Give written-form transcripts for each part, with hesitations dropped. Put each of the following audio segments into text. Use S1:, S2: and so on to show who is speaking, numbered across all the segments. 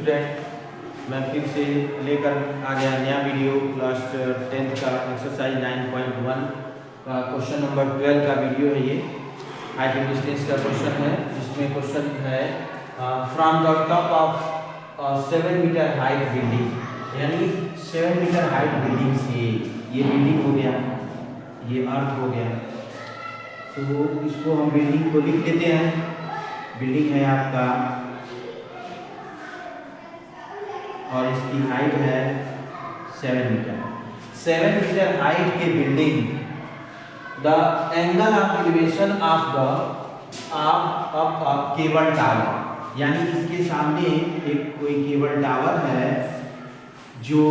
S1: Student, मैं फिर से लेकर आ गया नया वीडियो क्लास 10th का एक्सरसाइज 9.1 का क्वेश्चन नंबर 12 का वीडियो है। ये हाइट एंड डिस्टेंस का क्वेश्चन है, जिसमें क्वेश्चन है from the top of 7 metre height building, यानी 7 मीटर हाइट बिल्डिंग से ये बिल्डिंग हो गया, ये अर्थ हो गया, तो इसको हम बिल्डिंग को लिख लेते हैं। बिल्डिंग है आपका और इसकी हाइट है 7 मीटर। 7 मीटर हाइट के building, the angle of elevation of cable tower, यानी इसके सामने एक कोई केबल टावर है जो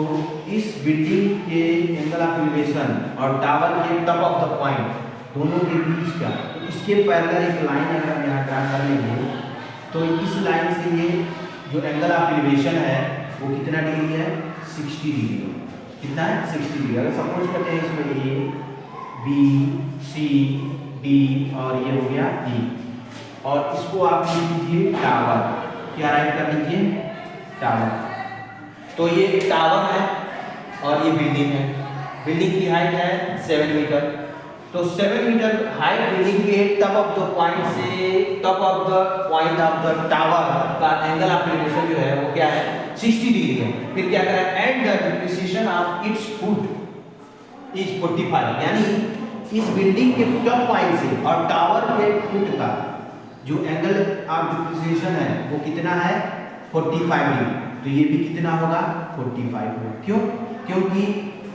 S1: इस बिल्डिंग के एंगल ऑफ एलिवेशन और टावर के टॉप ऑफ द पॉइंट दोनों के बीच का, तो इसके पैरेलल एक लाइन अगर हम यहाँ ड्रा कर लेंगे तो इस लाइन से ये जो एंगल ऑफ एलिवेशन है वो कितना डिग्री है, 60 डिग्री। कितना है, 60 डिग्री। अगर सपोज करते हैं इसमें ए बी सी डी और ये हो गया डी, और इसको आप लिख लीजिए टावर। क्या राइट कर लीजिए, टावर। तो ये टावर है और ये बिल्डिंग है। बिल्डिंग की हाइट है 7 मीटर। तो 7 मीटर हाइट बिल्डिंग के टॉप ऑफ द पॉइंट से top of the point of the tower का एंगल ऑफ एलिवेशन जो है वो क्या है, 60 डिग्री है। फिर क्या करें, and the depreciation of its foot is 45, यानी इस बिल्डिंग के टॉप पॉइंट से और टावर के फुट का जो एंगल ऑफ डिप्रिसिएशन है वो कितना है, 45 डिग्री। तो ये भी कितना होगा, 45 होगा। क्यों? क्योंकि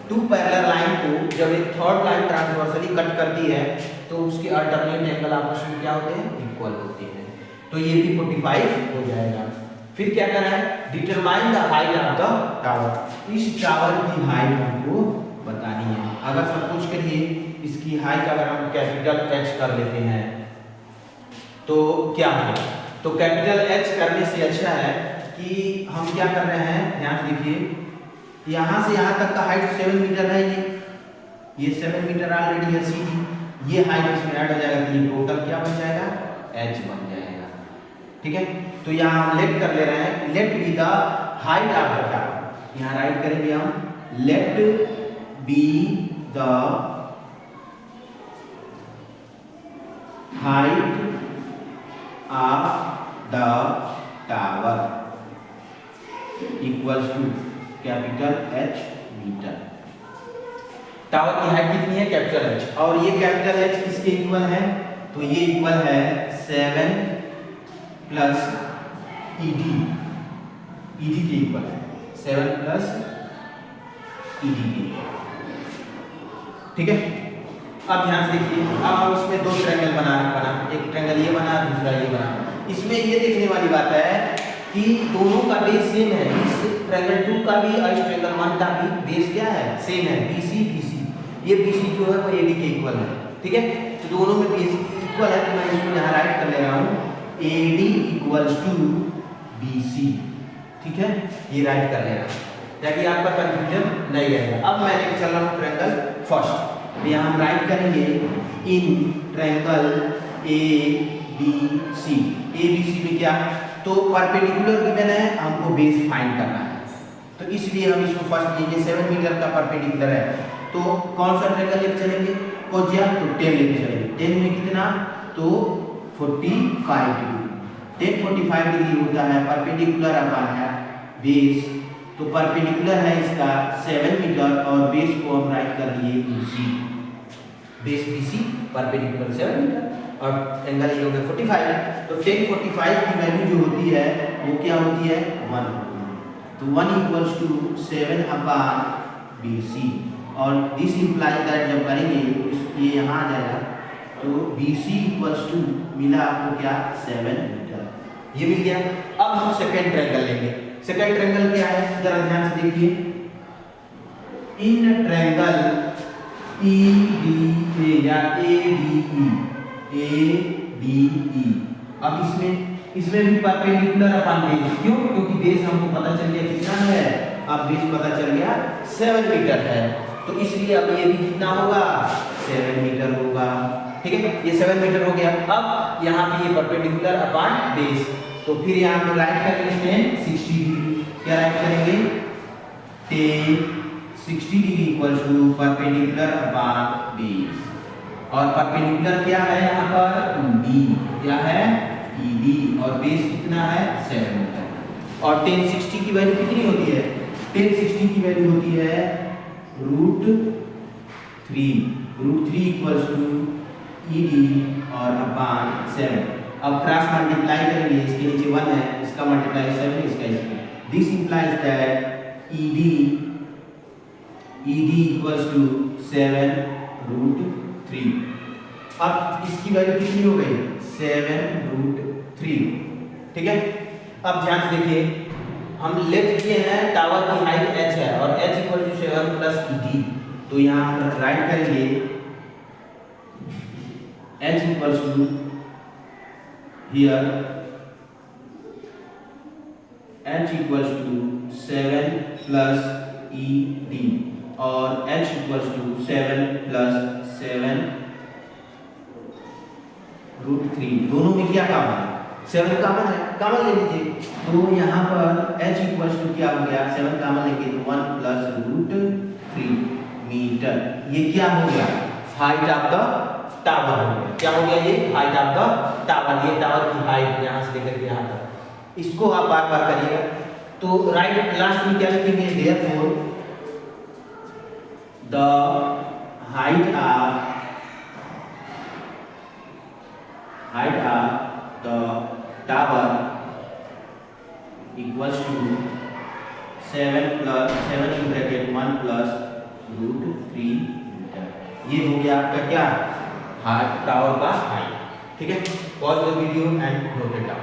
S1: टू पैरेलल लाइन को जब एक थर्ड लाइन ट्रांसवर्सली कट करती है तो उसके अल्टरनेट एंगल आपस में क्या होते हैं, इक्वल होते हैं। तो ये भी 45 हो जाएगा। फिर क्या करना है, determine the height of the tower. इस टावर की हाइट हमको बतानी है। अगर सपोज करिए इसकी हाइट अगर हम कैपिटल H कर लेते हैं तो क्या होगा, तो कैपिटल H करने से अच्छा है कि हम क्या कर रहे हैं, ध्यान दीजिए, यहाँ से यहाँ तक का हाइट 7 मीटर है। ये 7 मीटर ऑलरेडी है सीधी, ये हाइट इसमें ऐड हो जाएगा तो ये टोटल क्या बन जाएगा, H बन जाएगा। ठीक है, तो यहाँ हम लेट कर ले रहे हैं, let be the height of the tower. यहाँ राइट करेंगे हम, let be the height of the tower equals to capital H metre. Tower की हाइट कितनी है, कैपिटल H, और ये कैपिटल H किसके इक्वल है, तो ये इक्वल है 7 प्लस ED। ED के इक्वल है 7 प्लस ED के। ठीक है, अब ध्यान से देखिए, अब हम इसमें दो ट्रायंगल बना एक ट्रायंगल ये बना, दूसरा ये बना। इसमें ये देखने वाली बात है कि दोनों का बेस सेम है। इस ट्रायंगल 2 का भी और इस ट्रायंगल 1 का भी बेस क्या है, सेम है, BC BC। ये BC जो है वो AD के इक्वल है। ठीक है, तो दोनों में बेस इक्वल है, तो मैं इसको यहाँ राइट कर ले रहा हूँ, AD इक्वल्स टू BC। ठीक है, ये राइट कर ले रहा हूँ ताकि आपका कंफ्यूजन नहीं रहेगा। अब मैं लेके चल रहा हूँ ट्रायंगल फर्स्ट। तो यहाँ हम राइट करेंगे इन ट्रायंगल ABC। ABC में क्या, तो परपेंडिकुलर गिवन है, हमको बेस फाइंड करना है, तो इसलिए हम इसको फर्स्ट लेंगे। 7 मीटर का परपेंडिकुलर है, तो कौन सा ट्रायंगल लेके चलेंगे, कोज्या, तो 10 लेके चलेंगे। 10 में कितना, तो 45 डिग्री। 10 45 डिग्री होता है, परपेंडिकुलर अपन है बेस, तो परपेंडिकुलर है इसका 7 मीटर और बेस को हम राइट कर लिए BC। Base BC, perpendicular 7 metre और एंगल ये हो गया 45। तो 10 45 की वैल्यू जो होती है वो क्या होती है, 1 होती है। तो 1 इक्वल्स टू 7 अपॉन BC, और दिस इंप्लाइज दैट जब करेंगे तो ये यहाँ आ जाएगा, तो BC इक्वल्स टू मिला आपको क्या, 7 मीटर। ये मिल गया। अब हम सेकेंड ट्रायंगल लेंगे। सेकेंड ट्रायंगल क्या है, जरा ध्यान से देखिए, इन ट्रायंगल EDA या ADE। अब इसमें भी परपेंडिकुलर अपन बेस, क्यों, क्योंकि बेस हमको पता चल गया कितना है, अब बेस पता चल गया 7 मीटर है, तो इसलिए अब ये भी कितना होगा, 7 मीटर होगा। ठीक है, ये 7 मीटर हो गया। अब यहाँ पे ये परपेंडिकुलर अपन बेस, तो फिर यहाँ पे राइट कर लेते हैं 60 डिग्री। परपेंडिकुलर अपॉन बेस, और परपेंडिकुलर क्या है यहाँ पर ईडी, क्या है ईडी, और बेस कितना है 7 मीटर। और tan 60 की वैल्यू कितनी होती है, tan 60 की वैल्यू होती है √3 इक्वल्स टू ईडी और अपॉन 7। अब क्रॉस मल्टीप्लाई करेंगे, इसके नीचे 1 है, इसका मल्टीप्लाई 7, इसका इसका, this implies that ED equals to 7√3। अब इसकी वैल्यू कितनी हो गई 7√3, ठीक है। अब ध्यान से देखिए, हम लेट किए हैं टावर की हाइट h है और h equal to 7 plus ED, तो यहाँ राइट करेंगे h equals to here h equals to 7 plus ED और h इक्वल्स टू 7 प्लस 7√3, दोनों में क्या कॉमन है 7 कॉमन है, कॉमन ले लीजिए। तो यहाँ पर h इक्वल्स टू क्या हो गया 7 कॉमन लेंगे तो 1 प्लस √3 मीटर। ये क्या हो गया हाइट ऑफ द टावर हो गया, क्या हो गया ये हाइट ऑफ द टावर, ये टावर की हाइट यहाँ से लेकर के यहाँ तक, इसको आप बार बार करिएगा। तो राइट लास्ट में क्या लिखेंगे, therefore the height of the tower equals to 7 in bracket 1 plus √3 metre. ये हो गया आपका क्या हाइट, टावर का हाइट, ठीक है। Pause the video and note it down.